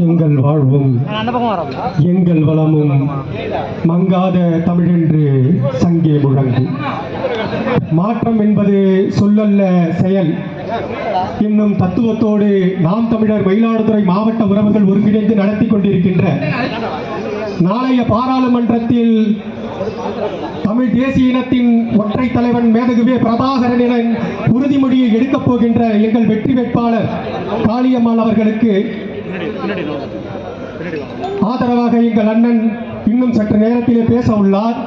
எங்கள் வாழ்வும் எங்கள் வளமும் மங்காத தமிழென்று சங்கே முழங்கு. மாற்றம் என்பது சொல்லல்ல செயல் என்னும் தத்துவத்தோடு நாம் தமிழர் மயிலாடுதுறை மாவட்ட உறவுகள் ஒருங்கிணைந்து நடத்தி கொண்டிருக்கின்ற நாளைய பாராளுமன்றத்தில் தமிழ் தேசிய இனத்தின் ஒற்றை தலைவன் மேதகுவே பிரபாகரனின் உறுதிமொழியை எடுக்கப் போகின்ற எங்கள் வெற்றி வேட்பாளர் காளியம்மாள் அவர்களுக்கு ஆதரவாக எங்கள் அண்ணன் இன்னும் சற்று நேரத்திலே பேச உள்ளார்.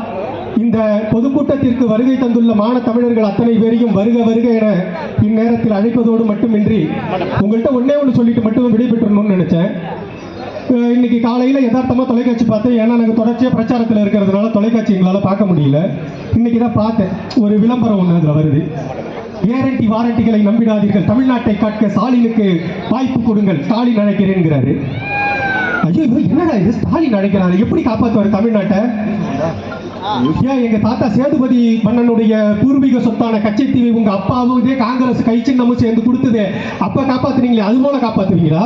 இந்த பொதுக்கூட்டத்திற்கு வருகை தந்துள்ள மான தமிழர்கள் அத்தனை பேரையும் வருக வருக என இந்நேரத்தில் அழைப்பதோடு மட்டுமின்றி உங்கள்கிட்ட ஒன்னே ஒன்று சொல்லிட்டு மட்டும் விடைபெற்றணும்னு நினைச்சேன். இன்னைக்கு காலையில் யதார்த்தமாக தொலைக்காட்சி பார்த்தேன். ஏன்னா நாங்கள் தொடர்ச்சியாக பிரச்சாரத்தில் இருக்கிறதுனால தொலைக்காட்சி எங்களால் பார்க்க முடியல. இன்னைக்கு தான் பார்த்தேன், ஒரு விளம்பரம் ஒன்று அதில் வருது. கேரண்டி வாரண்டிகளை நம்பிடாதீர்கள், தமிழ்நாட்டை காட்க ஸ்டாலினுக்கு வாய்ப்பு கொடுங்கள், ஸ்டாலின் அழைக்கிறேன்கிறாரு. ஐயோ என்னடா இது, ஸ்டாலின் அழைக்கிறாரு, எப்படி காப்பாற்றுவார் தமிழ்நாட்டை? ஏன் எங்க தாத்தா சேதுபதி மன்னனுடைய பூர்வீக சொத்தான கச்சைத்தீவை உங்க அப்பாவும் இதே காங்கிரஸ் கை சின்னமும் சேர்ந்து கொடுத்தது, அப்ப காப்பாத்துனீங்களே, அது போல காப்பாத்துவீங்களா?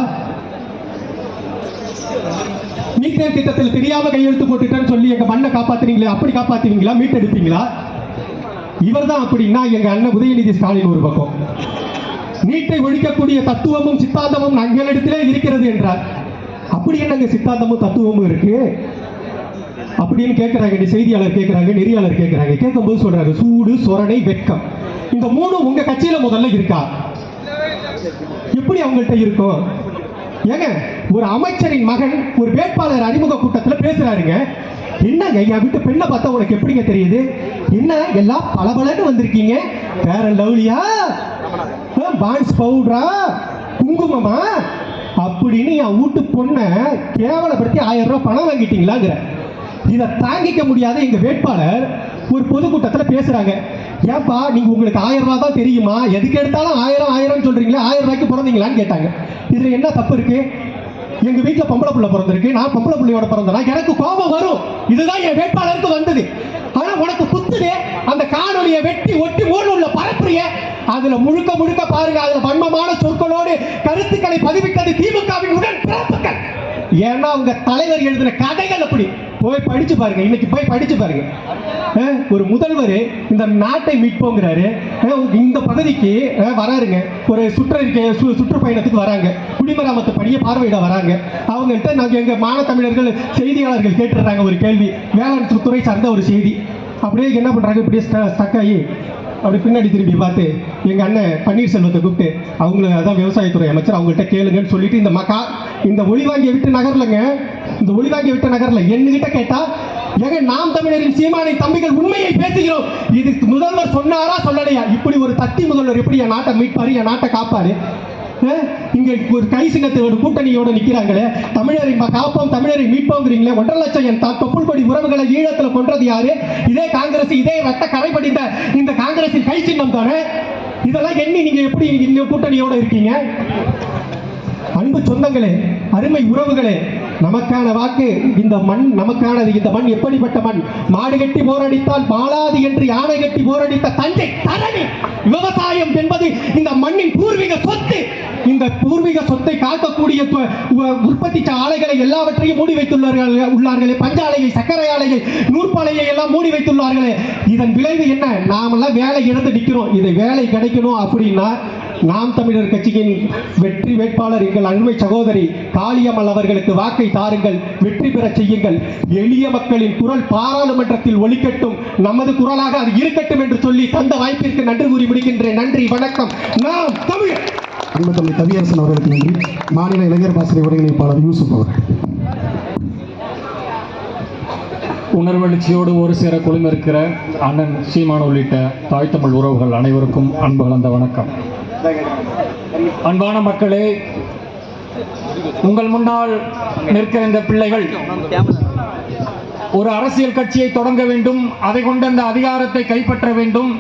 நீட் தேர்வு திட்டத்தில் தெரியாம கையெழுத்து போட்டுட்டேன்னு சொல்லி எங்க மண்ணை காப்பாத்துனீங்களே, அப்படி காப்பாத்துவீங்களா? மீட்டெடுப்பீங்களா? இவர் தான் அப்படின்னா எங்க அண்ணன் உதயநிதி ஸ்டாலின் ஒரு பக்கம் நீட்டை ஒழிக்கக்கூடிய தத்துவமும் சித்தாந்தமும் எங்களிடத்திலே இருக்கிறது என்றார். அப்படி என்னங்க சித்தாந்தமும் தத்துவமும் இருக்கு அப்படின்னு கேட்கிறாங்க. செய்தியாளர் கேட்கிறாங்க, நெறியாளர் கேட்கிறாங்க. கேட்கும்போது சொல்றாரு சூடு, சொரணை, வெட்கம், இந்த மூணு உங்க கட்சியில முதல்ல இருக்கா? எப்படி அவங்கள்ட்ட இருக்கும்? ஏங்க, ஒரு அமைச்சரின் மகன் ஒரு வேட்பாளர் அறிமுக கூட்டத்தில் பேசுறாருங்க. என்னங்க என் வீட்டு பெண்ணை பார்த்தா உனக்கு எப்படிங்க தெரியுது? என்ன எல்லாம் பளபளன்னு வந்திருக்கீங்க, வேற லவ்லியா, பான்ஸ் பவுடரா, குங்குமமா அப்படின்னு என் வீட்டு பொண்ணை கேவலப்படுத்தி 1000 ரூபாய் பணம் வாங்கிட்டீங்களாங்கிற. இதை தாங்கிக்க முடியாத எங்க வேட்பாளர் ஒரு பொதுக்கூட்டத்தில் பேசுறாங்க. ஏன்பா நீங்க உங்களுக்கு 1000 ரூபாய் தான் தெரியுமா, எதுக்கு எடுத்தாலும் 1000 சொல்றீங்களா, 1000 ரூபாய்க்கு பிறந்தீங்களான்னு கேட்டாங்க. இதுல என்ன தப்பு இருக்கு? எங்க வீட்டுல பொம்பளை பிள்ளை பிறந்திருக்கு, நான் பொம்பளை பிள்ளையோட பிறந்தனா எனக்கு கோபம் வரும். இதுதான் என் வேட்பாளருக்கு வந்தது. ஆனா உனக்கு குத்துது, அந்த காணொலியை வெட்டி ஒட்டி மூணு உள்ள பரப்புறிய, அதுல முழுக்க முழுக்க பாருங்க, அதுல வன்மமான சொற்களோடு கருத்துக்களை பதிவிட்டது திமுகவின் உடன் பிறப்புகள். ஏன்னா உங்க தலைவர் எழுதின கதைகள் அப்படி. போய் படிச்சு பாருங்க, இன்னைக்கு போய் படிச்சு பாருங்க. ஒரு முதல்வர் இந்த நாட்டை மீட்போங்கிறாரு, இந்த பகுதிக்கு வராருங்க, ஒரு சுற்றுப்பயணத்துக்கு வராங்க, குடிமராமத்து பணியை பார்வையிட வராங்க. அவங்கள்ட்ட நாங்கள் எங்க மான தமிழர்கள் செய்தியாளர்கள் கேட்டுறாங்க ஒரு கேள்வி, வேளாண் துறை சார்ந்த ஒரு செய்தி. அப்படியே என்ன பண்றாங்க, இப்படியே ஸ்டக் ஆகி அப்படி பின்னாடி திரும்பி பார்த்து எங்க அண்ணன் பன்னீர்செல்வத்தை கூப்பிட்டு அவங்கள அதான் விவசாயத்துறை அமைச்சர், அவங்கள்ட்ட கேளுங்கன்னு சொல்லிட்டு இந்த ஒளிவாங்கிய விட்டு நகர்லங்க, இந்த ஒளிவாங்கிய விட்டு நகர்ல என்கிட்ட கேட்டா, ஏங்க நாம் தமிழரின் சீமானை தம்பிகள் உண்மையை பேசுகிறோம், இது முதல்வர் சொன்னாரா சொல்லலையா? இப்படி ஒரு தத்தி முதல்வர் எப்படி என் நாட்டை மீட்பாரு, என் நாட்டை காப்பாரு? இங்க ஒரு கை சின்னத்தோட கூட்டணியோட நிக்கிறாங்களே, தமிழரை காப்போம் தமிழரை மீட்போங்கிறீங்களே, 1.5 லட்சம் என் தொப்புள் கொடி உறவுகளை ஈழத்துல கொன்றது யாரு? இதே காங்கிரஸ், இதே ரத்த கரை படிந்த இந்த காங்கிரசின் கை சின்னம் தானே. இதெல்லாம் எண்ணி நீங்க எப்படி இந்த கூட்டணியோட இருக்கீங்க? அன்பு சொந்தங்களே, அருமை உறவுகளே, நமக்கான வாக்கு இந்த மண் நமக்கானது. இந்த மண் எப்படிப்பட்ட மண்? மாடு கட்டி போரடித்தால் மாளாது என்று யானை கட்டி போரடித்த தஞ்சை தரணி. விவசாயம் என்பது இந்த மண்ணின் பூர்வீக சொத்து. இந்த பூர்வீக சொத்தை காக்கக்கூடிய உற்பத்தி ஆலைகளை எல்லாவற்றையும் மூடி வைத்துள்ளார்களே, பஞ்சாலையை, சர்க்கரை ஆலையை, நூற்பாலையை எல்லாம் மூடி வைத்துள்ளார்களே. இதன் விளைவு என்ன? நாமெல்லாம் வேலை இழந்து நிற்கிறோம். இது வேலை கிடைக்கணும் அப்படின்னா நாம் தமிழர் கட்சியின் வெற்றி வேட்பாளர் எங்கள் அருமை சகோதரி காளியம்மாள் அவர்களுக்கு வாக்கை தாருங்கள், வெற்றி பெற செய்யுங்கள். எளிய மக்களின் குரல் பாராளுமன்றத்தில் ஒலிக்கட்டும், நமது குரலாக அது இருக்கட்டும் என்று சொல்லி தந்த வாய்ப்பிற்கு நன்றி கூறி முடிக்கின்றேன். நன்றி, வணக்கம். நாம் தமிழர். அன்பு தம்பி கவியரசன் அவர்களுக்கு நன்றி. மாநில இளைஞர் பாசறை ஒருங்கிணைப்பாளர் யூசுப் அவர்கள். உணர்வெழுச்சியோடு ஒரு சேர குழுமிருக்கிற அண்ணன் சீமான் உள்ளிட்ட தாய் தமிழ் உறவுகள் அனைவருக்கும் அன்பு கலந்த வணக்கம். அன்பான மக்களே, உங்கள் முன்னால் நிற்கிற இந்த பிள்ளைகள் ஒரு அரசியல் கட்சியை தொடங்க வேண்டும், அதை கொண்டு அந்த அதிகாரத்தை கைப்பற்ற வேண்டும்,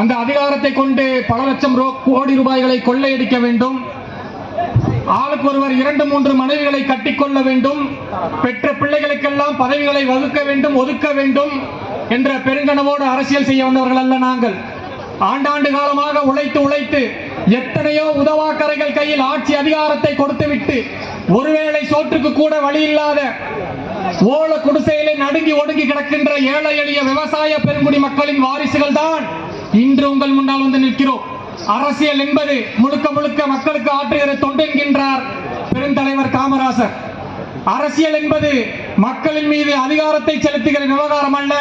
அந்த அதிகாரத்தை கொண்டு பல லட்சம் கோடி ரூபாய்களை கொள்ளையடிக்க வேண்டும், ஆளுக்கு ஒருவர் 2-3 மனைவிகளை கட்டிக்கொள்ள வேண்டும், பெற்ற பிள்ளைகளுக்கெல்லாம் பதவிகளை வகுக்க வேண்டும், ஒதுக்க வேண்டும் என்ற பெருங்கனவோடு அரசியல் செய்ய வந்தவர்கள் அல்ல நாங்கள். ஆண்டாண்டு காலமாக உழைத்து எத்தனையோ உதவாக்கரைகள் கையில் ஆட்சி அதிகாரத்தை கொடுத்துவிட்டு ஒருவேளை சோற்றுக்கு கூட வழி இல்லாத ஓல குடிசையிலே நடுங்கி ஒடுங்கி கிடக்கின்ற ஏழை எளிய விவசாய பெருங்குடி மக்களின் வாரிசுகள் தான் இன்று உங்கள் முன்னால் வந்து நிற்கிறோம். அரசியல் என்பது முழுக்க முழுக்க மக்களுக்கு ஆற்றுகிற தொண்டு என்கின்றார் பெருந்தலைவர் காமராசர். அரசியல் என்பது மக்களின் மீது அதிகாரத்தை செலுத்துகிற விவகாரம் அல்ல,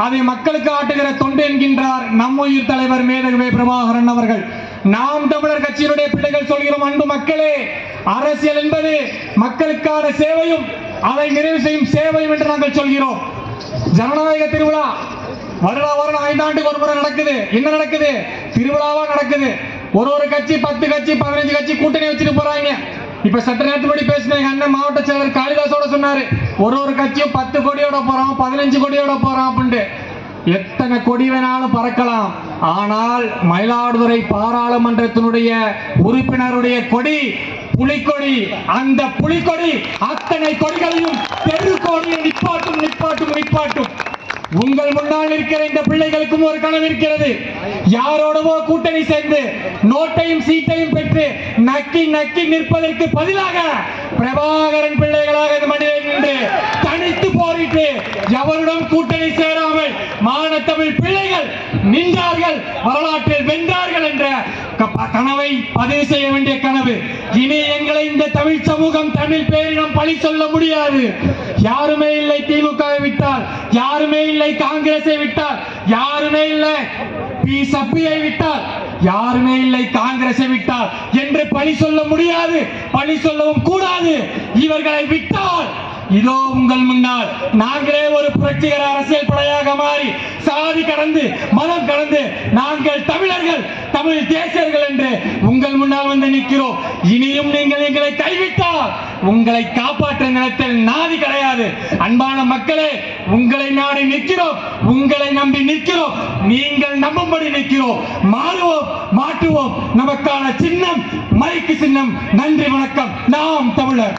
அதை மக்களுக்கு ஆட்டுகிற தொண்டு என்கின்றார் நம்முயிர் தலைவர் மேதகவே பிரபாகரன் அவர்கள். நாம் தமிழர் கட்சியினுடைய பிள்ளைகள் சொல்கிறோம், அன்பு மக்களே, அரசியல் என்பது மக்களுக்கான சேவையும் அதை நிறைவு செய்யும் சேவையும் என்று நாங்கள் சொல்கிறோம். ஜனநாயக திருவிழா வருடம் 5 ஆண்டுக்கு ஒரு முறை நடக்குது. என்ன நடக்குது? திருவிழாவா நடக்குது. ஒரு கட்சி 10 கட்சி 15 கட்சி கூட்டணி வச்சுட்டு போறாங்க. இப்ப சட்ட நேரத்துப்படி பேசின எங்க அண்ணன் மாவட்ட செயலர் காளிதாசோட சொன்னாரு, ஒரு கட்சியும் 10 கொடியோட போறோம், 15 கொடியோட போறோம் அப்படின்ட்டு. எத்தனை கொடி வேணாலும் பறக்கலாம், ஆனால் மயிலாடுதுறை பாராளுமன்றத்தினுடைய உறுப்பினருடைய கொடி புலிக்கொடி. அந்த புலிக்கொடி அத்தனை கொடிகளையும் தெருக்கோடியை நிப்பாட்டும் நிப்பாட்டும் நிப்பாட்டும். உங்கள் முன்னால் இருக்கிற இந்த பிள்ளைகளுக்கும் ஒரு கனவு இருக்கிறது. யாரோடவோ கூட்டணி சேர்ந்து நோட்டையும் சீட்டையும் பெற்று நக்கி நக்கி நிற்பதற்கு பதிலாக பிரபாகரன் பிள்ளைகளாக இந்த மண்ணில் நின்று தனித்து போரிட்டு எவருடன் கூட்டணி சேராமல் மானத்தமிழ் பிள்ளைகள் நின்றார்கள், வரலாற்றில் வென்றார்கள் என்ற கனவை பதிவு செய்ய வேண்டிய கனவு. இனி எங்களை இந்த தமிழ் சமூகம் தமிழ் பேரிடம் பழி சொல்ல முடியாது. யாருமே இல்லை திமுகவை விட்டால், யாருமே இல்லை காங்கிரஸை விட்டால், யாருமே இல்லை பிசப்பியை விட்டால், யாருமே இல்லை காங்கிரஸை விட்டால் என்று பழி சொல்ல முடியாது, பழி சொல்லவும் கூடாது. இவர்களை விட்டால் இதோ உங்கள் முன்னால் நாங்களே ஒரு புரட்சிகர அரசியல் படையாக மாறி சாதி கடந்து மதம் கடந்து நாங்கள் தமிழர்கள் தமிழ் தேசியர்கள் என்று உங்கள் முன்னால் வந்து நிற்கிறோம். இனியும் நீங்கள் எங்களை கைவிட்டால் உங்களை காப்பாற்ற நிலத்தில் நாதி கிடையாது. அன்பான மக்களே, உங்களை நாடி நிற்கிறோம், உங்களை நம்பி நிற்கிறோம், நீங்கள் நம்பும்படி நிற்கிறோம். மாறுவோம், மாற்றுவோம். நமக்கான சின்னம் மைக்கு சின்னம். நன்றி, வணக்கம். நாம் தமிழர்.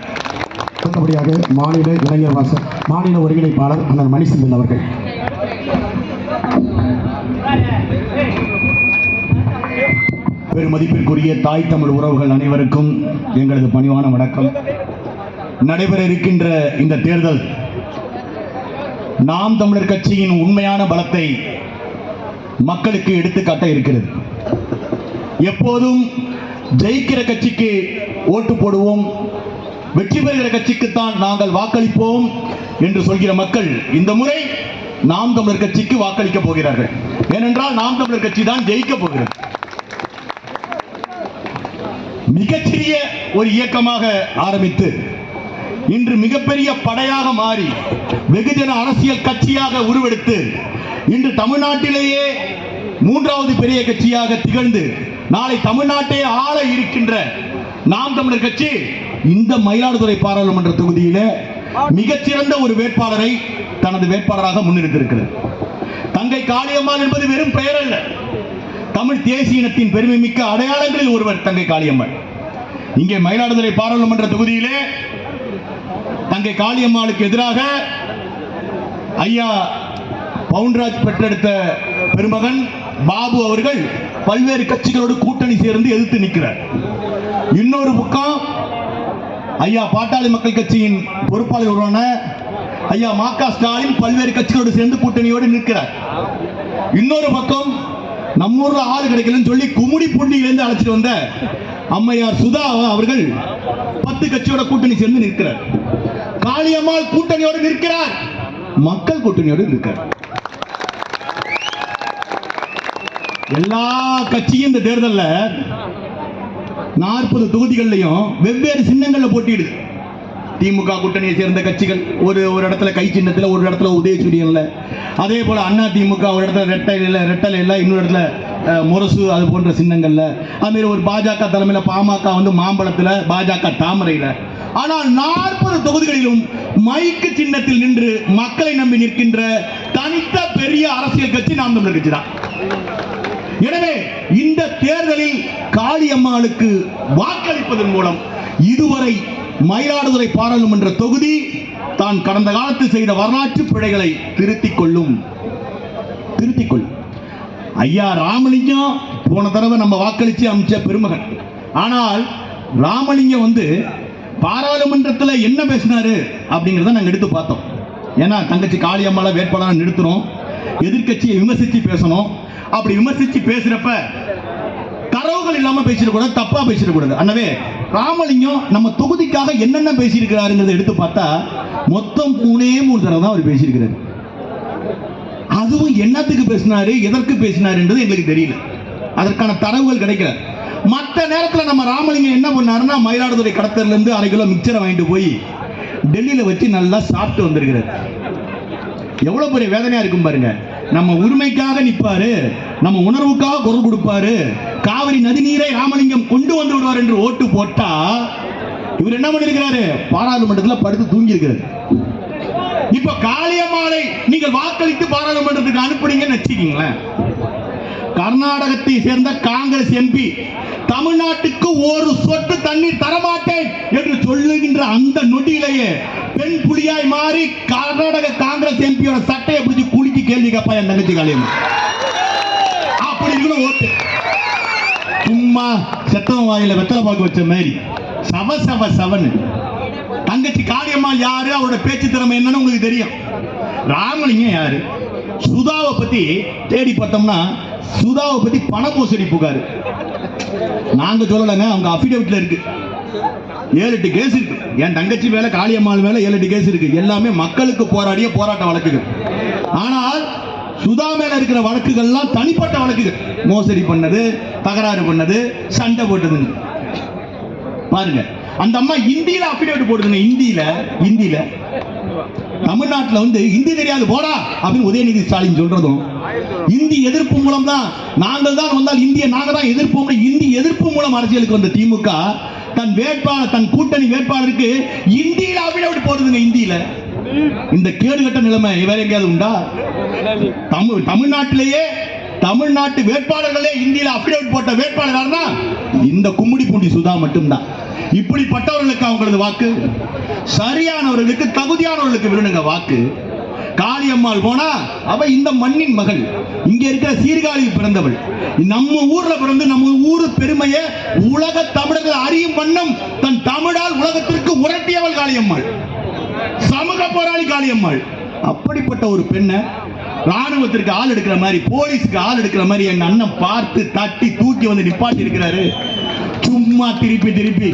அடுத்தபடியாக மாநில இளைஞர் வாசல் மாநில ஒருங்கிணைப்பாளர் அண்ணன் மணிசிந்தன் அவர்கள். பெருமதிப்பிற்குரிய தாய் தமிழ் உறவுகள் அனைவருக்கும் எங்களது பணிவான வணக்கம். நடைபெற இருக்கின்ற இந்த தேர்தல் நாம் தமிழர் கட்சியின் உண்மையான பலத்தை மக்களுக்கு எடுத்துக்காட்ட இருக்கிறது. எப்போதும் ஜெயிக்கிற கட்சிக்கு ஓட்டு போடுவோம், வெற்றி பெறுகிற கட்சிக்குத்தான் நாங்கள் வாக்களிப்போம் என்று சொல்கிற மக்கள் இந்த முறை நாம் தமிழர் கட்சிக்கு வாக்களிக்க போகிறார்கள். ஏனென்றால் நாம் தமிழர் கட்சி தான் ஜெயிக்க போகிறது. மிகச்சிறிய ஒரு இயக்கமாக ஆரம்பித்து இன்று மிகப்பெரிய படையாக மாறி வெகுஜன அரசியல் கட்சியாக உருவெடுத்து இன்று தமிழ்நாட்டிலேயே 3வது பெரிய கட்சியாக திகழ்ந்து நாளை தமிழ்நாட்டை ஆள இருக்கின்ற நாம் தமிழர் கட்சி இந்த மயிலாடுதுறை பாராளுமன்ற தொகுதியில மிகச்சிறந்த ஒரு வேட்பாளரை தனது வேட்பாளராக முன்னிறுத்திருக்கிறது. தங்கை காளியம்மாள் என்பது வெறும் பெயர் அல்ல, தமிழ் தேசிய இனத்தின் பெருமை மிக்க அடையாளங்களில் ஒருவர் தங்கை காளியம்மாள். இங்கே மயிலாடுதுறை பாராளுமன்ற தொகுதியிலே தங்கை காளியம்மாளுக்கு எதிராக ஐயா பவுன்ராஜ் பெற்றெடுத்த பெருமகன் பாபு அவர்கள் பல்வேறு கட்சிகளோடு கூட்டணி சேர்ந்து எதிர்த்து நிற்கிறார். இன்னொரு பக்கம் ஐயா பாட்டாளி மக்கள் கட்சியின் பொறுப்பாளர் உருவான ஐயா ம.க. ஸ்டாலின் பல்வேறு கட்சிகளோடு சேர்ந்து கூட்டணியோடு நிற்கிறார். இன்னொரு பக்கம் நம்மூர்ல ஆள் கிடைக்கலன்னு சொல்லி குமுடி பூண்டியிலிருந்து அழைச்சிட்டு வந்த அம்மையார் சுதா அவர்கள் 10 கட்சியோட கூட்டணி சேர்ந்து நிற்கிறார். காளியம்மாள் கூட்டணியோடு நிற்கிறார், மக்கள் கூட்டணியோடு நிற்கிறார். எல்லா கட்சியும் இந்த தேர்தலில் 40 தொகுதிகளிலையும் வெவ்வேறு சின்னங்கள்ல போட்டியிடுது. திமுக கூட்டணியை சேர்ந்த கட்சிகள் ஒரு இடத்துல கை சின்னத்தில், ஒரு இடத்துல உதயசூரியன்ல, அதே போல அண்ணா திமுக ஒரு இடத்துல ரெட்டலை இல்லை, இன்னொரு இடத்துல முரசு, அது போன்ற சின்னங்கள்ல. அதுமாரி ஒரு பாஜக தலைமையில் பாமக வந்து மாம்பழத்தில், பாஜக தாமரையில். ஆனால் 40 தொகுதிகளிலும் மைக்கு சின்னத்தில் நின்று மக்களை நம்பி நிற்கின்ற தனித்த பெரிய அரசியல் கட்சி நாம் தமிழர் கட்சி தான். எனவே இந்த தேர்தலில் காளியம்மாளுக்கு வாக்களிப்பதன் மூலம் இதுவரை மயிலாடுதுறை பாராளுமன்ற தொகுதி தான் கடந்த காலத்தில் செய்த வரலாற்று பிழைகளை திருத்திக் கொள்ளும். ஐயா ராமலிங்கம் போன தடவை நம்ம வாக்களித்து அமைச்ச பெருமகன். ஆனால் ராமலிங்கம் வந்து பாராளுமன்றத்தில் என்ன பேசினாரு அப்படிங்கிறத நாங்கள் எடுத்து பார்த்தோம். ஏன்னா தங்கச்சி காளியம்மாளை வேட்பாளராக நிறுத்துறோம், எதிர்க்கட்சியை விமர்சித்து பேசணும். அப்படி விமர்சித்து பேசுறப்ப தரவுகள் இல்லாம பேசிடக்கூடாது, தப்பா பேசிடக்கூடாது. அண்ணவே ராமலிங்கம் நம்ம தொகுதிக்காக என்னென்ன பேசியிருக்கிறாருங்கிறத எடுத்து பார்த்தா மொத்தம் 3 தடவை தான் அவர் பேசியிருக்கிறாரு. அதுவும் என்னத்துக்கு பேசினாரு, எதற்கு பேசினாருன்றது எங்களுக்கு தெரியல, அதற்கான தரவுகள் கிடைக்கல. மற்ற நேரத்தில் நம்ம ராமலிங்கம் என்ன பண்ணாருன்னா மயிலாடுதுறை கடத்தல இருந்து 1/2 கிலோ மிக்சரை வாங்கிட்டு போய் டெல்லியில வச்சு நல்லா சாப்பிட்டு வந்திருக்கிறார். எவ்வளவு பெரிய வேதனையா இருக்கும் பாருங்க. நம்ம உரிமைக்காக நிற்பாரு, நம்ம உணர்வுக்காக குரல் கொடுப்பாரு, காவிரி நதி நீரை ராமலிங்கம் கொண்டு வந்து விடுவார் என்று ஓட்டு போட்டா இவர் என்ன பண்ணிருக்கிறாரு, பாராளுமன்றத்தில் படுத்து தூங்கி இருக்கிறார். இப்ப காளியம்மாளை நீங்கள் வாக்களித்து பாராளுமன்றத்துக்கு அனுப்புனீங்கன்னு வச்சுக்கீங்களேன், கர்நாடகத்தை சேர்ந்த காங்கிரஸ் எம்பி தமிழ்நாட்டுக்கு ஒரு சொட்டு தண்ணீர் தரமாட்டேன் என்று சொல்லுகின்ற அந்த நொடியிலேயே பெண் புலியாய் மாறி கர்நாடக காங்கிரஸ் எம்பியோட சட்டையை பிடிச்சி குளிக்கு கேள்வி கேட்பா என் தங்கச்சி காளியம்மா. அப்படி இருக்கணும் ஓட்டு. சும்மா செத்தவன் வாயில வெத்தலை பாக்கு வச்ச மாதிரி சவ சவ சவன்னு. தங்கச்சி காளியம்மா யாரு, அவரோட பேச்சு திறமை என்னன்னு உங்களுக்கு தெரியும். ராமலிங்கம் யாரு, சுதாவை பத்தி தேடி பார்த்தோம்னா சுதாவை பத்தி பண மோசடி புகார் நாங்க சொல்லலங்க, அவங்க அபிடேவிட்ல இருக்கு. 7-8 கேஸ் இருக்கு. என் தங்கச்சி மேல காளியம்மாள் மேல 7-8 கேஸ் இருக்கு. எல்லாமே மக்களுக்கு போராடிய போராட்ட வழக்குகள். ஆனால் சுதா மேல இருக்கிற வழக்குகள்லாம் தனிப்பட்ட வழக்குகள், மோசடி பண்ணது, தகராறு பண்ணது, சண்டை போட்டது. பாருங்க, அந்த அம்மா இந்தியில அபிடேவிட் போடுதுங்க. இந்தியில தமிழ்நாட்டில் வந்து இந்தி தெரியாது போடா அப்படின்னு உதயநிதி ஸ்டாலின் சொல்றதும், இந்தி எதிர்ப்பு மூலம் தான் நாங்கள் தான் வந்தால் இந்திய நாங்கள் தான் எதிர்ப்போம், இந்தி எதிர்ப்பு மூலம் அரசியலுக்கு வந்த திமுக தன் வேட்பாளர், தன் கூட்டணி வேட்பாளருக்கு இந்தியில அபிடேவிட் போடுதுங்க. இந்தியில இந்த கேடுகட்ட நிலைமை வேற எங்கேயாவது உண்டா? தமிழ்நாட்டிலேயே தமிழ்நாட்டு வேட்பாளர்களே இந்தியில அபிடேவிட் போட்ட வேட்பாளர் இந்த கும்மிடி பூண்டி சுதா மட்டும்தான். இப்படிப்பட்டவர்களுக்கு அவங்களது வாக்கு, சரியானவர்களுக்கு தகுதியானவர்களுக்கு விருணுங்க வாக்கு. காளியம்மாள் போனா அவ இந்த மண்ணின் மகள், இங்க இருக்கிற சீர்காழியில் பிறந்தவள், நம்ம ஊர்ல பிறந்து நம்ம ஊரு பெருமையை உலக தமிழர்கள் அறியும் வண்ணம் தன் தமிழால் உலகத்திற்கு உரட்டியவள் காளியம்மாள், சமூக போராளி காளியம்மாள். அப்படிப்பட்ட ஒரு பெண்ணை ராணுவத்திற்கு ஆள் எடுக்கிற மாதிரி, போலீஸுக்கு ஆள் எடுக்கிற மாதிரி எங்க அண்ணன் பார்த்து தட்டி தூக்கி வந்து நிப்பாட்டி இருக்கிறாரு. சும்மா திருப்பி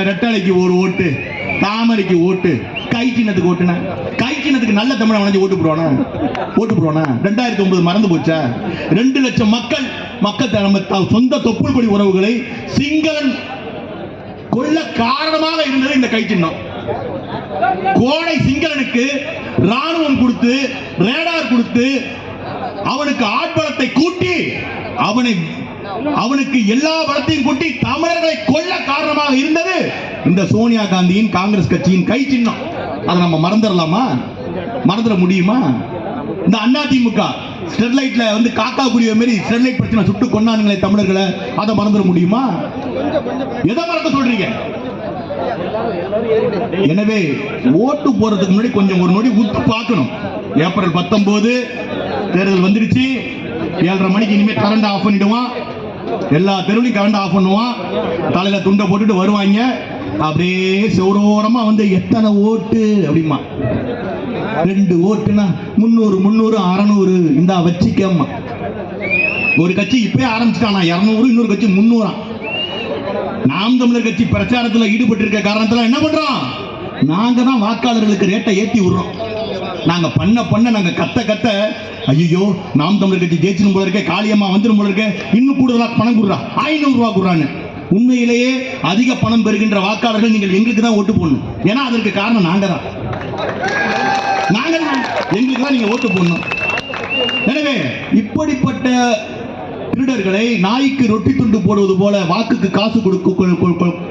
ரெட்டலைக்கு ஒரு ஓட்டு, தாமரைக்கு ஓட்டு, கை சின்னத்துக்கு ஓட்டுனா, கை சின்னத்துக்கு நல்ல தமிழ் வளைஞ்சு ஓட்டு போடுவானா? 2009 மறந்து போச்சா? 2 லட்சம் மக்கள் நம்ம சொந்த தொப்புள் கொடி உறவுகளை சிங்களன் கொல்ல காரணமாக இருந்தது இந்த கை சின்னம். கோடை சிங்களனுக்கு ராணுவம் கொடுத்து, ரேடார் கொடுத்து, அவனுக்கு ஆட்பலத்தை கூட்டி, அவனுக்கு எல்லா பலத்தையும் கூட்டி தமிழர்களை கொல்ல காரணமாக இருந்தது இந்த சோனியா காந்தியின் காங்கிரஸ் கட்சியின் கை சின்னம். அதை நம்ம மறந்துடலாமா? மறந்துட முடியுமா? இந்த அதிமுக ஸ்டெர்லைட்ல வந்து காக்கா குருவிய மாதிரி ஸ்டெர்லைட் பிரச்சனை சுட்டு கொண்டானுங்களே தமிழர்களை, அதை மறந்துட முடியுமா? எதை மறக்க சொல்றீங்க? எனவே ஓட்டு போறதுக்கு முன்னாடி கொஞ்சம் ஒரு நொடி உத்து பார்க்கணும். ஏப்ரல் 19 தேர்தல் வந்துருச்சு. 7:30 மணிக்கு இனிமேல் கரண்ட் ஆஃப் பண்ணிடுவான், எல்லா தெருவிலையும் கரண்ட் ஆஃப் பண்ணுவான், தலையில துண்டை போட்டுட்டு வருவாங்க. அப்படியே செவரோரமா வந்து எத்தனை ஓட்டு அப்படிமா, 2 ஓட்டுனா 300 600 இந்த வச்சுக்கம்மா. ஒரு கட்சி இப்பயே ஆரம்பிச்சுட்டானா 200, இன்னொரு கட்சி 300. நாம் தமிழர் கட்சி பிரச்சாரத்தில் ஈடுபட்டு இருக்க காரணத்தில் என்ன பண்றோம், நாங்க தான் வாக்காளர்களுக்கு ரேட்டை ஏற்றி விடுறோம். நாங்க பண்ண நாங்க கத்த ஐயோ நாம் தமிழர் கட்சி ஜெயிச்சிடும் போல இருக்க, காளியம்மா வந்துடும் போல இருக்க, இன்னும் கூடுதலா பணம் கொடுறா, 500 ரூபா கொடுறான்னு. உண்மையிலேயே அதிக பணம் பெறுகின்ற வாக்காளர்கள் நீங்கள் எங்களுக்கு தான் ஓட்டு போடணும். ஏன்னா அதற்கு காரணம் நாங்க தான் எங்களுக்கு தான் நீங்க ஓட்டு போடணும். எனவே இப்படிப்பட்ட திருடர்களை, நாய்க்கு ரொட்டி துண்டு போடுவது போல வாக்குக்கு காசு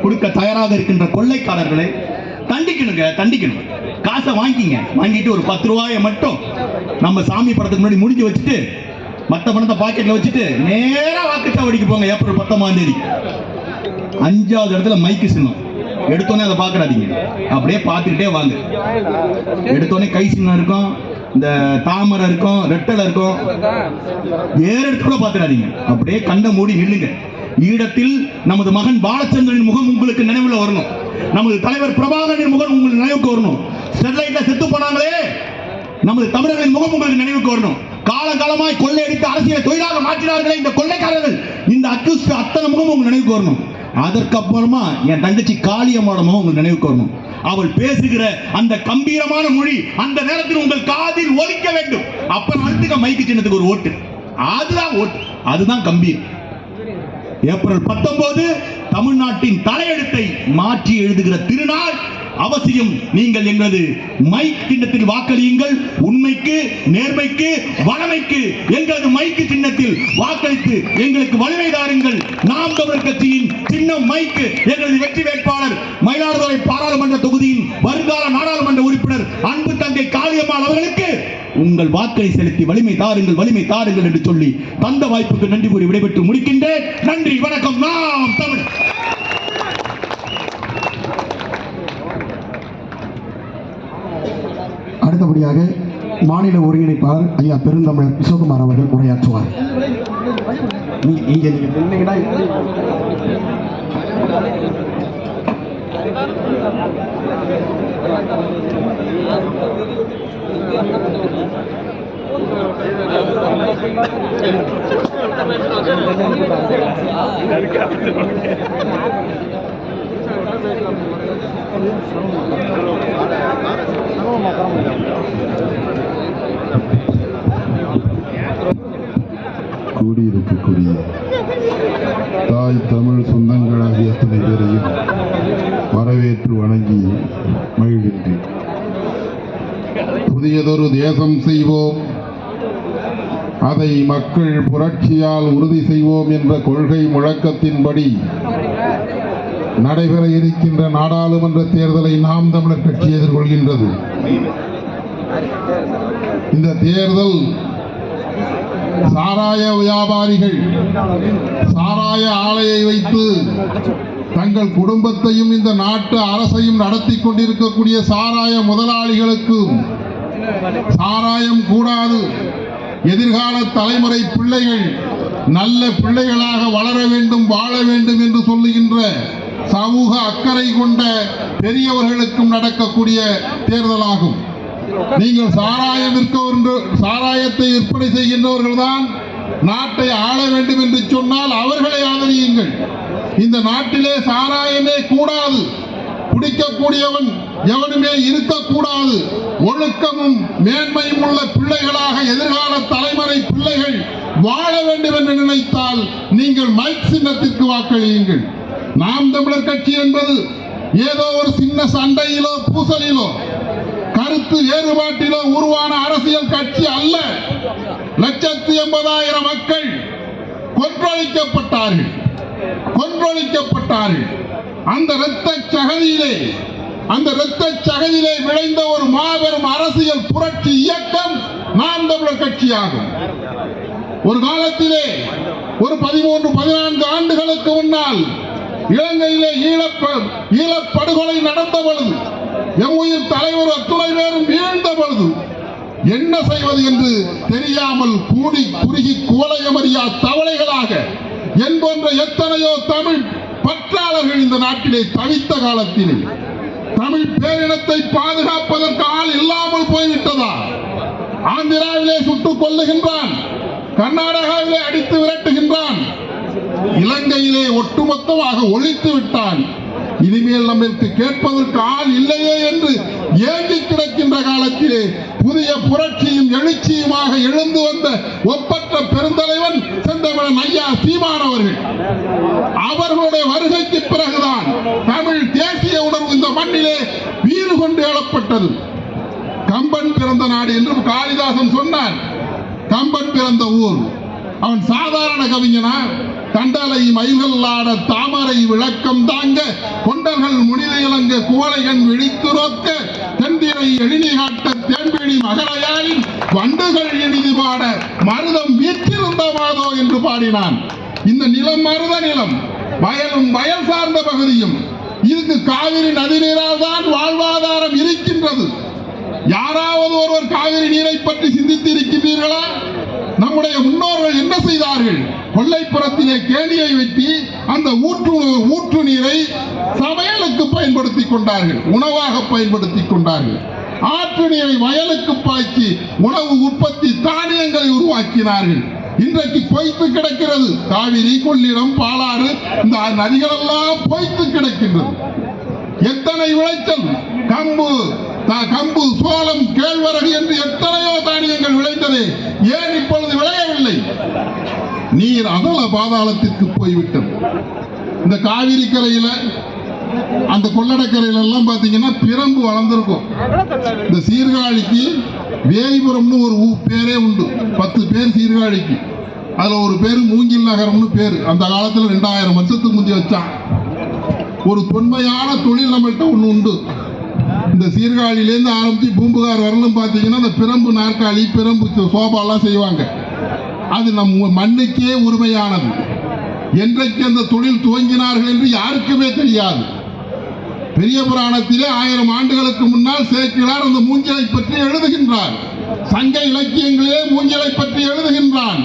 கொடுக்க தயாராக இருக்கின்ற கொள்ளைக்காரர்களை தண்டிக்கணும். காசை வாங்கிட்டு ஒரு 10 ரூபாயை மட்டும் நம்ம சாமி படத்துக்கு முன்னாடி முடிஞ்சு வச்சுட்டு, மற்ற பணத்தை பாக்கெட்ல வச்சுட்டு நேரா வாக்குச்சாவடிக்கு போங்க. ஏப்ரல் 19 5வது இடத்துல மைக்கு சின்னம் எடுத்தோன்னே அதை பார்க்கறாதீங்க, அப்படியே பார்த்துக்கிட்டே வாங்க. எடுத்தோன்னே கை சின்னம் இருக்கும், இந்த தாமரை இருக்கும், ரெட்டலை இருக்கும், வேற இடத்துல கூட பார்த்துடாதீங்க. அப்படியே கண்ணை மூடி நில்லுங்க. ஈழத்தில் நமது மகன் பாலச்சந்திரனின் முகம் உங்களுக்கு நினைவுல வரணும். நமது தலைவர் பிரபாகரனின் முகம் உங்களுக்கு நினைவுக்கு வரணும். ஸ்டெர்லைட்ல செத்து போனாங்களே, நமது தமிழர்களின் முகம் உங்களுக்கு நினைவுக்கு வரணும். காலகாலமாய் கொள்ளையடித்து அரசியலை தொழிலாக மாற்றினார்களே இந்த கொள்ளைக்காரர்கள், இந்த அக்யூஸ்ட் அத்தனை முகம் உங்களுக்கு நினைவுக்கு வரணும். அதற்கப்புறமா என் தங்கச்சி காளியம்மாட முகம் உங்களுக்கு நினைவுக்கு வரணும். அவள் பேசுகிற அந்த கம்பீரமான மொழி அந்த நேரத்தில் உங்கள் காதில் ஒலிக்க வேண்டும். அப்புறம் அடுத்துக்க மைக்கு சின்னத்துக்கு ஒரு ஓட்டு, அதுதான் ஓட்டு, அதுதான் கம்பீரம். ஏப்ரல் 19 தமிழ்நாட்டின் தலையெழுத்தை மாற்றி எழுதுகிற திருநாள். அவசியம் நீங்கள் எங்களது மைக் சின்னத்தில் வாக்களியுங்கள். உண்மைக்கு, நேர்மைக்கு, வளமைக்கு எங்களது மைக்கு சின்னத்தில் வாக்களித்து எங்களுக்கு வலிமை தாருங்கள். நாம் தமிழர் கட்சியின் சின்னம் மைக்கு. எங்களது வெற்றி வேட்பாளர் மயிலாடுதுறை பாராளுமன்ற தொகுதியின் வருங்கால நாடாளுமன்ற உறுப்பினர் அன்பு தங்கை காளியம்மாள் அவர்களுக்கு உங்கள் வாக்களை செலுத்தி வலிமை தாருங்கள், வலிமை தாருங்கள் என்று சொல்லி தந்த வாய்ப்புக்கு நன்றி கூறி விடைபெற்று முடிக்கின்றேன். நன்றி, வணக்கம். நாம் தமிழ். அடுத்தபடியாக மாநில ஒருங்கிணைப்பாளர் ஐயா பெருந்தமிழர் விஸ்வகுமார் அவர்கள் உரையாற்றுவார். கூடியிருக்கக்கூடிய தாய் தமிழ் சொந்தங்களாகிய அத்தனை பேரையும் வரவேற்று வணங்கி மகிழ்கின்றேன். புதியதொரு தேசம் செய்வோம், அதை மக்கள் புரட்சியால் உறுதி செய்வோம் என்ற கொள்கை முழக்கத்தின்படி நடைபெற இருக்கின்ற நாடாளுமன்ற தேர்தலை நாம் தமிழர் கட்சி எதிர்கொள்கின்றது. இந்த தேர்தல் சாராய வியாபாரிகள் சாராய ஆலையை வைத்து தங்கள் குடும்பத்தையும் இந்த நாட்டு அரசையும் நடத்தி கொண்டிருக்கக்கூடிய சாராய முதலாளிகளுக்கும் சாராயம் கூடாது, எதிர்கால தலைமுறை பிள்ளைகள் நல்ல பிள்ளைகளாக வளர வேண்டும், வாழ வேண்டும் என்று சொல்லுகின்ற சமூக அக்கறை கொண்ட பெரியவர்களுக்கும் நடக்கக்கூடிய தேர்தலாகும். நீங்கள் சாராயத்தை விற்பனை செய்கின்றவர்கள் தான் நாட்டை ஆள வேண்டும் என்று சொன்னால் அவர்களை ஆதரியுங்கள். இந்த நாட்டிலே சாராயமே கூடாது, குடிக்கக்கூடியவன் எவனுமே இருக்கக்கூடாது. ஒழுக்கமும் மேன்மையும் உள்ள பிள்ளைகளாக எதிர்கால தலைமுறை பிள்ளைகள் வாழ வேண்டும் என்று நினைத்தால் நீங்கள் மைக் சின்னத்திற்கு வாக்களியுங்கள். நாம் தமிழர் கட்சி என்பது ஏதோ ஒரு சின்ன சண்டையிலோ பூசலிலோ கருத்து வேறுபாட்டிலோ உருவான அரசியல் கட்சி அல்ல. 180,000 மக்கள் கொன்றொழிக்கப்பட்டார்கள். அந்த இரத்த சகதியிலே விளைந்த ஒரு மாபெரும் அரசியல் புரட்சி இயக்கம் நாம் தமிழர் கட்சியாகும். ஒரு காலத்திலே ஒரு 13-14 ஆண்டுகளுக்கு முன்னால் இலங்கையிலே ஈழப்படுகொலை நடந்த பொழுது, எம்முயிர் தலைவர் அத்துணை பேரும் வீழ்ந்த பொழுது என்ன செய்வது என்று தெரியாமல் கூடி குறுகி குவளையமறியா தவளைகளாக என்போன்ற எத்தனையோ தமிழ் பற்றாளர்கள் இந்த நாட்டிலே தவித்த காலத்திலே தமிழ் பேரினத்தை பாதுகாப்பதற்கு ஆள் இல்லாமல் போய்விட்டதா? ஆந்திராவிலே சுட்டுக் கொல்லுகின்றான், கர்நாடகாவிலே அடித்து விரட்டுகின்றான், இலங்கையிலே ஒட்டுமொத்தமாக ஒழித்து விட்டான். இனிமேல் நம்மளுக்கு கேட்பதற்கு ஆள் இல்லையே என்று ஏங்கி கிடக்கின்ற காலத்திலே புதிய புரட்சியும் எழுச்சியுமாக எழுந்து வந்த ஒப்பற்ற பெருந்தலைவன் செந்தமிழன் ஐயா சீமான் அவர்களுடைய வருகைக்கு பிறகுதான் தமிழ் தேசிய உணர்வு இந்த மண்ணிலே வீறு கொண்டு எழப்பட்டது. கம்பன் பிறந்த நாடு என்று காளிதாசன் சொன்னான். கம்பன் பிறந்த ஊர். அவன் சாதாரண கவிஞனா? தண்டலை மயில்கள் ஆட தாமரை விளக்கம் தாங்க கொண்டர்கள் முனிலையிலங்க குவளைகன் விழித்துரோக்க தென்திரை எழினி காட்ட தேன்பிழி மகளையாரின் வண்டுகள் இனிது பாட மருதம் வீற்றிருந்த மாதோ என்று பாடினான். இந்த நிலம் மருத நிலம், வயலும் வயல் சார்ந்த பகுதியும். இதுக்கு காவிரி நதிநீரால் தான் வாழ்வாதாரம் இருக்கின்றது. யாராவது ஒருவர் காவிரி நீரை பற்றி சிந்தித்து இருக்கின்றீர்களா? நம்முடைய முன்னோர்கள் என்ன செய்தார்கள்? கொல்லைப்புறத்திலே கேணியை வெட்டி அந்த ஊற்று நீரை சமையலுக்கு பயன்படுத்திக் கொண்டார்கள், உணவாக பயன்படுத்திக் கொண்டார்கள். ஆற்று நீரை வயலுக்கு பாய்ச்சி உணவு உற்பத்தி தானியங்களை உருவாக்கினார்கள். இன்றைக்கு பொய்த்து கிடக்கிறது. காவிரி, கொள்ளிடம், பாலாறு, இந்த நதிகள் எல்லாம் பொய்த்து கிடக்கின்றது. எத்தனை விளைச்சல், கம்பு, சோளம், கேழ்வரகு என்று எத்தனையோ தானியங்கள் விளைந்தது. ஏன் இப்பொழுது விளையவில்லை? நீர் அதல பாதாளத்திற்கு போய்விட்டது. இந்த காவிரி கரையில, அந்த கொள்ளடக்கரையில எல்லாம் பாத்தீங்கன்னா பிரம்பு வளர்ந்திருக்கும். இந்த சீர்காழிக்கு வேய்புரம்னு ஒரு பேரே உண்டு. 10 பேர் சீர்காழிக்கு. அதுல ஒரு பேரு மூங்கில் நகரம்னு பேரு. அந்த காலத்துல 2000 வருஷத்துக்கு முந்தைய வச்சான். ஒரு தொன்மையான தொழில் நம்மள்கிட்ட ஒண்ணு உண்டு. இந்த சீர்காழியிலேருந்து ஆரம்பிச்சு பூம்புகார் வரலும் பார்த்தீங்கன்னா இந்த பிரம்பு நாற்காலி, பிரம்பு சோபாலாம் செய்வாங்க. அது நம் மண்ணுக்கே உரிமையானது. என்றைக்கு அந்த தொழில் துவங்கினார்கள் என்று யாருக்குமே தெரியாது. பெரிய புராணத்திலே 1000 ஆண்டுகளுக்கு முன்னால் சேக்கிழார் அந்த மூங்கிலை பற்றி எழுதுகின்றார். சங்க இலக்கியங்களிலே மூங்கிலை பற்றி எழுதுகின்றான்.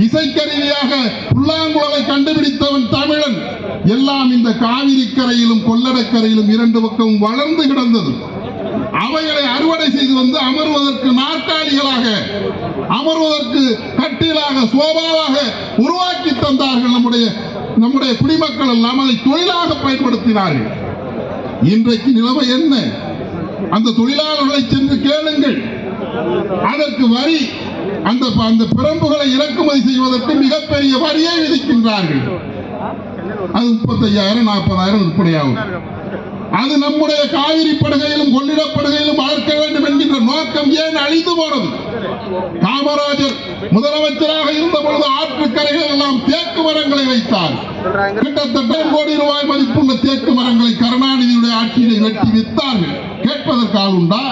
இசைக்கருவியாக புல்லாங்குழலை கண்டுபிடித்தவன் தமிழன். எல்லாம் இந்த காவிரி கரையிலும் கொள்ளடக்கரையிலும் 2 பக்கமும் வளர்ந்து கிடந்தது. அவைகளை அறுவடை செய்து வந்து அமர்வதற்கு நாற்காலிகளாக, அமர்வதற்கு கட்டிலாக, சோபாவாக உருவாக்கி தந்தார்கள். நம்முடைய குடிமக்கள் எல்லாம் அதை தொழிலாக பயன்படுத்தினார்கள். இன்றைக்கு நிலைமை என்ன? அந்த தொழிலாளர்களை சென்று கேளுங்கள். அதற்கு வரி, அந்த பிரம்புகளை இறக்குமதி செய்வதற்கு மிகப்பெரிய வரியை விதிக்கின்றார்கள். அது 35,000 40,000 விற்பனையாகும். அது நம்முடைய காவிரி படுகையிலும் கொள்ளிடப்படுகையிலும் வளர்க்க வேண்டும் என்கின்ற நோக்கம் ஏன் அழிந்து போனது? காமராஜர் முதலமைச்சராக இருந்த பொழுது ஆற்றுக்கரைகள் எல்லாம் தேக்கு மரங்களை வைத்தார். கிட்டத்தட்ட 1 கோடி ரூபாய் மதிப்புள்ள தேக்கு மரங்களை கருணாநிதியுடைய ஆட்சியை வெட்டி வித்தார்கள். கேட்பதற்கு ஆள் உண்டா?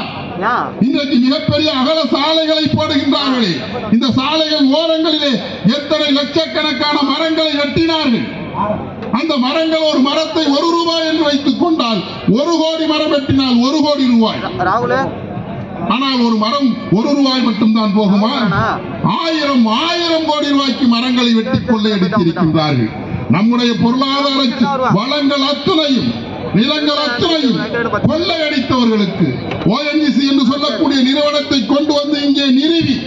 இன்றைக்கு மிகப்பெரிய அகல சாலைகளை போடுகின்றார்களே, இந்த சாலைகள் ஓரங்களிலே எத்தனை லட்சக்கணக்கான மரங்களை வெட்டினார்கள். அந்த மரங்கள், ஒரு மரத்தை 1 ரூபாய் என்று வைத்துக் கொண்டால் 1 கோடி மரம் வெட்டினால் 1 கோடி ரூபாய். ஆனால் ஒரு மரம் 1 ரூபாய் மட்டும்தான் போகுமா? 1000 கோடி ரூபாய்க்கு மரங்களை வெட்டி கொள்ளையடித்திருக்கின்றார்கள். நம்முடைய பொருளாதார வளங்கள் அத்தனையும், நிலங்கள் அத்தனையும் கொள்ளையடித்தவர்களுக்கு ONGC என்று சொல்லக்கூடிய நிறுவனத்தை கொண்டு வந்து இங்கே நிறுவி,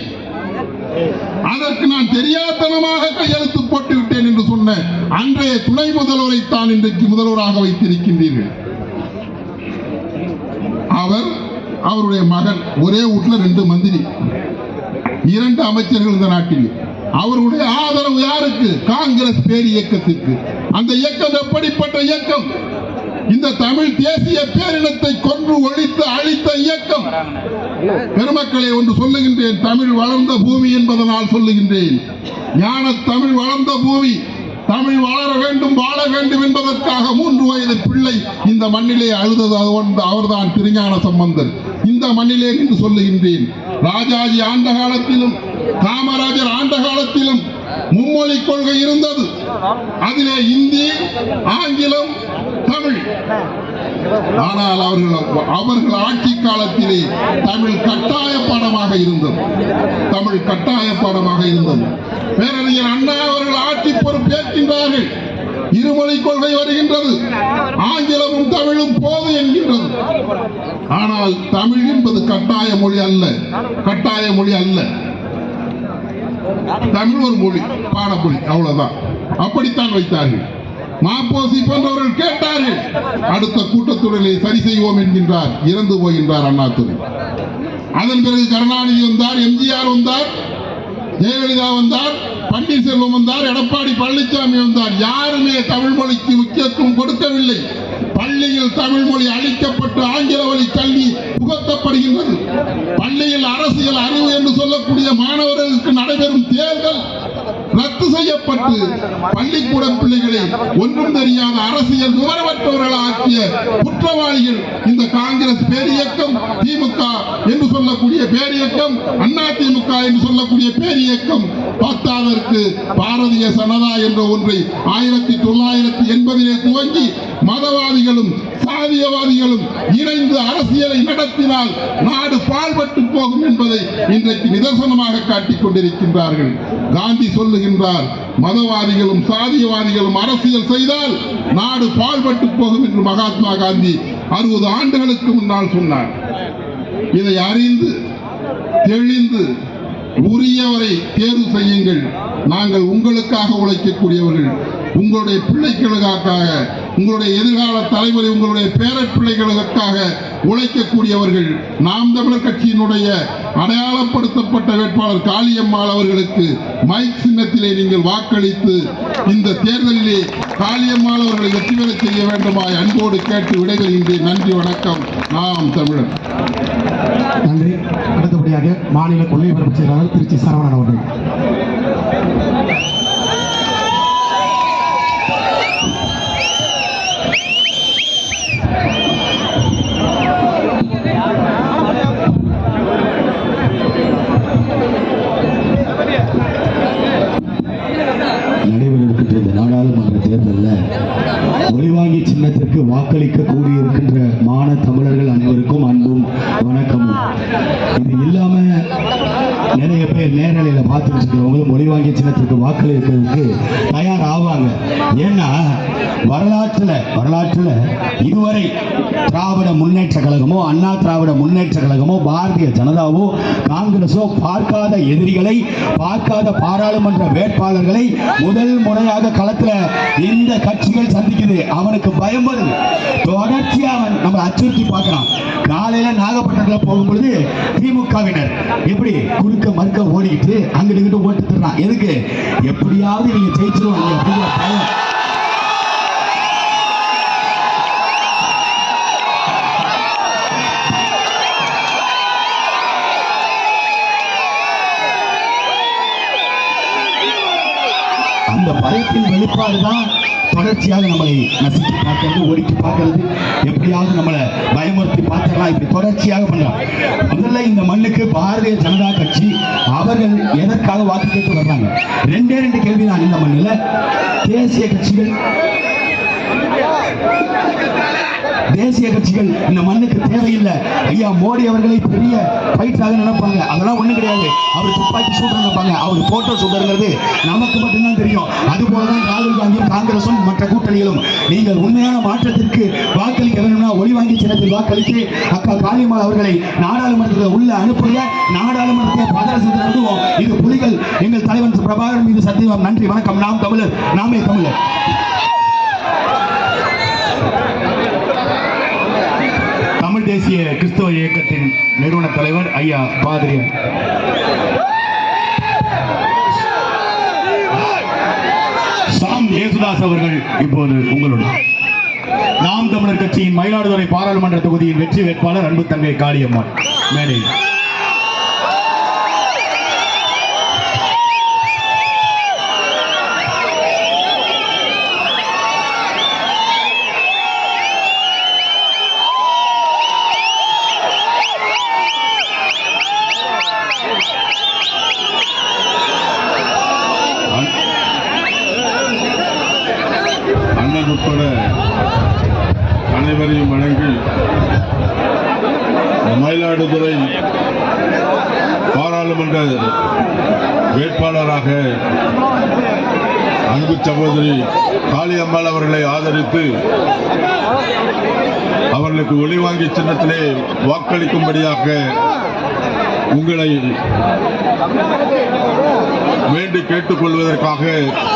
அதற்கு நான் தெரியாதனமாக கையெழுத்து போட்டு விட்டேன் என்று சொன்ன அன்றைய துணை முதல்வரை தான் இன்றைக்கு முதல்வராக வைத்திருக்கின்றீர்கள். அவருடைய மகன், ஒரே வீட்டுல 2 மந்திரி, 2 அமைச்சர்கள் இந்த நாட்டில். அவருடைய ஆதரவு யாருக்கு? காங்கிரஸ் பேர் இயக்கத்திற்கு. அந்த இயக்கம் எப்படிப்பட்ட இயக்கம்? இந்த தமிழ் தேசிய பேரினத்தை கொன்று ஒழித்து அழித்த இயக்கம். பெருமக்களே, ஒன்று சொல்லுகின்றேன். தமிழ் வளர்ந்த பூமி என்பதனால் சொல்லுகின்றேன். ஞான தமிழ் வளர்ந்த பூமி. தமிழ் வளர வேண்டும், வாழ வேண்டும் என்பதற்காக 3 வயது பிள்ளை இந்த மண்ணிலே அழுதது அவர்தான் திருஞான சம்பந்தர். இந்த மண்ணிலே என்று சொல்லுகின்றேன். ராஜாஜி ஆண்ட காலத்திலும் காமராஜர் ஆண்ட காலத்திலும் மும்மொழி கொள்கை இருந்தது. அதிலே இந்தி, ஆங்கிலம், தமிழ். ஆனால் அவர்கள் ஆட்சி காலத்திலே தமிழ் கட்டாய பாடமாக இருந்தது. தமிழ் கட்டாய பாடமாக இருந்தது. பேரறிஞர் அண்ணா அவர்கள் ஆட்சி பொறுப்பேற்கின்றார்கள். 2 மொழி கொள்கை வருகின்றது. ஆங்கிலமும் தமிழும் போது என்கின்றது. ஆனால் தமிழ் என்பது கட்டாய மொழி அல்ல. கட்டாய மொழி அல்ல. தமிழ் ஒரு மொழி, பாடமொழி, அவ்வளவுதான். அப்படித்தான் வைத்தார்கள். மாப்போசி போன்றவர்கள் கேட்டார்கள். அடுத்த கூட்டத்தொடரிலே சரி செய்வோம் என்கின்றார். இறந்து போகின்றார் அண்ணாதுரை. அதன் பிறகு கருணாநிதி வந்தார், எம்ஜிஆர் வந்தார், ஜெயலலிதா வந்தார், பன்னீர்செல்வம் வந்தார், எடப்பாடி பழனிசாமி வந்தார். யாருமே தமிழ் மொழிக்கு முக்கியத்துவம் கொடுக்கவில்லை. பள்ளியில் தமிழ் மொழி அளிக்கப்பட்டு ஆங்கில வழி கல்வி புகட்டப்படுகின்றது. பள்ளியில் அரசியல் அறிவு என்று சொல்லக்கூடிய மாணவர்களுக்கு நடைபெறும் தேர்தல் ரத்து செய்யப்பட்டு பள்ளிக்கூட பிள்ளைகளை ஒன்றும் தெரியாத அரசியல் விவரமற்றவர்கள் ஆக்கிய குற்றவாளிகள் இந்த காங்கிரஸ் பேரியக்கம், திமுக என்று சொல்லக்கூடிய பேரியக்கம், அண்ணா திமுக என்று சொல்லக்கூடிய பேரியக்கம். பத்தாவதற்கு பாரதிய ஜனதா என்ற ஒன்றை 1980 துவங்கி மதவாதிகளும் சாதி சாதியவாதிகளும் இணைந்து அரசியலை நடத்தினால் நாடு பாழ்பட்டு போகும் என்பதை இன்றைக்கு நிதர்சனமாக காட்டிக் கொண்டிருக்கின்றார்கள். காந்தி சொல்லுகின்றார், மதவாதிகளும் சாதியவாதிகளும் அரசியல் செய்தால் நாடு பாழ்பட்டு போகும் என்று மகாத்மா காந்தி 60 ஆண்டுகளுக்கு முன்னால் சொன்னார். இதை அறிந்து தெளிந்து உரியவரை தேர்வு செய்யுங்கள். நாங்கள் உங்களுக்காக உழைக்கக்கூடியவர்கள், உங்களுடைய பிள்ளைகளுக்காக, உங்களுடைய எதிர்கால தலைமுறை, உங்களுடைய பேரப் பிள்ளைகளுக்காக உழைக்கக்கூடியவர்கள். நாம் தமிழர் கட்சியினுடைய அடையாளப்படுத்தப்பட்ட வேட்பாளர் காளியம்மாள் அவர்களுக்கு மைக் சின்னத்திலே நீங்கள் வாக்களித்து இந்த தேர்தலிலே காளியம்மாள் அவர்களை வெற்றி பெற செய்ய வேண்டுமாய் அன்போடு கேட்டு விடைபெறுகின்றேன். நன்றி, வணக்கம். நாம் தமிழர். நன்றி. அடுத்தபடியாக மாநில கொள்கை பரப்பு செயலாளர் திருச்சி சரவணன் அவர்கள். நடைபெறுகின்ற இந்த நாடாளுமன்ற தேர்தலில் ஒளிவாங்கி சின்னத்திற்கு வாக்களிக்க கூடியிருக்கின்ற மான தமிழர்கள் அனைவருக்கும் அன்பும் வணக்கமும். இது இல்லாம நிறைய பேர் நேரலையில பார்த்துட்டு இருக்கிறவங்களும் ஒளிவாங்கி சின்னத்திற்கு வாக்களிக்கிறதுக்கு தயார் ஆவாங்க. ஏன்னா வரலாற்றுல இதுவரை திராவிட முன்னேற்ற கழகமோ, அண்ணா திராவிட முன்னேற்ற கழகமோ, பாரதிய ஜனதாவோ, காங்கிரஸோ பார்க்காத எதிரிகளை, பார்க்காத பாராளுமன்ற வேட்பாளர்களை முதல் முறையாக களத்துல இந்த கட்சிகள் சந்திக்குது. அவனுக்கு பயம் வருது. தொடர்ச்சியா அவன் நம்ம அச்சுறுத்தி பார்க்கிறான். காலையில நாகப்பட்டினத்துல போகும்பொழுது திமுகவினர் எப்படி குறுக்க மறுக்க ஓடிக்கிட்டு அங்கிட்டு ஓட்டு தர்றான். எதுக்கு? எப்படியாவது நீங்க ஜெயிச்சிருவாங்க அப்படிங்கிற பயம். அந்த பயத்தின் வெளிப்பாடுதான் தொடர்ச்சியாக நம்மளை நசுக்கி பார்க்கறது, ஒடுக்கி பார்க்கறது, எப்படியாவது நம்மளை பயமுறுத்தி பார்த்துடலாம். இப்படி தொடர்ச்சியாக பண்றாங்க. முதல்ல இந்த மண்ணுக்கு பாரதிய ஜனதா கட்சி அவர்கள் எதற்காக வாக்கு கேட்டு வர்றாங்க? ரெண்டே கேள்வி தான். இந்த மண்ணில் தேசிய கட்சிகள் இந்த மண்ணுக்கு தேவையில்லை. ஐயா மோடி அவர்களை பெரிய பயிற்றாக நினைப்பாங்க. அதெல்லாம் ஒண்ணு கிடையாது. அவர் துப்பாக்கி சூட்டர் நினைப்பாங்க. அவர் போட்டோ சூட்டர்ங்கிறது நமக்கு மட்டும்தான் தெரியும். அதுபோலதான் ராகுல் காந்தியும் காங்கிரசும் மற்ற கூட்டணிகளும். நீங்கள் உண்மையான மாற்றத்திற்கு வாக்களிக்க வேண்டும்னா ஒளிவாங்கி சின்னத்தில் வாக்களித்து அக்கா காளியம்மாள் அவர்களை நாடாளுமன்றத்தில் உள்ள அனுப்புங்க. நாடாளுமன்றத்தை பாதரசத்தில் அனுப்புவோம். இது புலிகள் எங்கள் தலைவர் பிரபாகரன் மீது சத்தியம். நன்றி, வணக்கம். நாம் தமிழர், நாமே தமிழர். தமிழ் தேசிய கிறிஸ்தவ இயக்கத்தின் நிறுவன தலைவர் ஐயா பாதிரியார். சாம் ஏசுதாஸ் அவர்கள் இப்போது உங்களுடன். நாம் தமிழர் கட்சியின் மயிலாடுதுறை பாராளுமன்ற தொகுதியின் வெற்றி வேட்பாளர் அன்பு தங்கை காளியம்மாள் மேடை. அண்ணன் உட்பட அனைவரையும் வணங்கி மயிலாடுதுறை பாராளுமன்ற வேட்பாளராக அன்பு சகோதரி காளியம்மாள் அவர்களை ஆதரித்து அவர்களுக்கு ஒளிவாங்கி சின்னத்திலே வாக்களிக்கும்படியாக உங்களை வேண்டி கேட்டுக்கொள்வதற்காக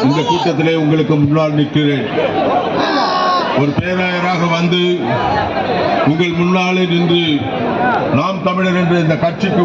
இந்த கூட்டத்திலே உங்களுக்கு முன்னால் நிற்கிறேன். ஒரு பேராயராக வந்து உங்கள் முன்னாலே நின்று நாம் தமிழர் என்ற இந்த கட்சிக்கு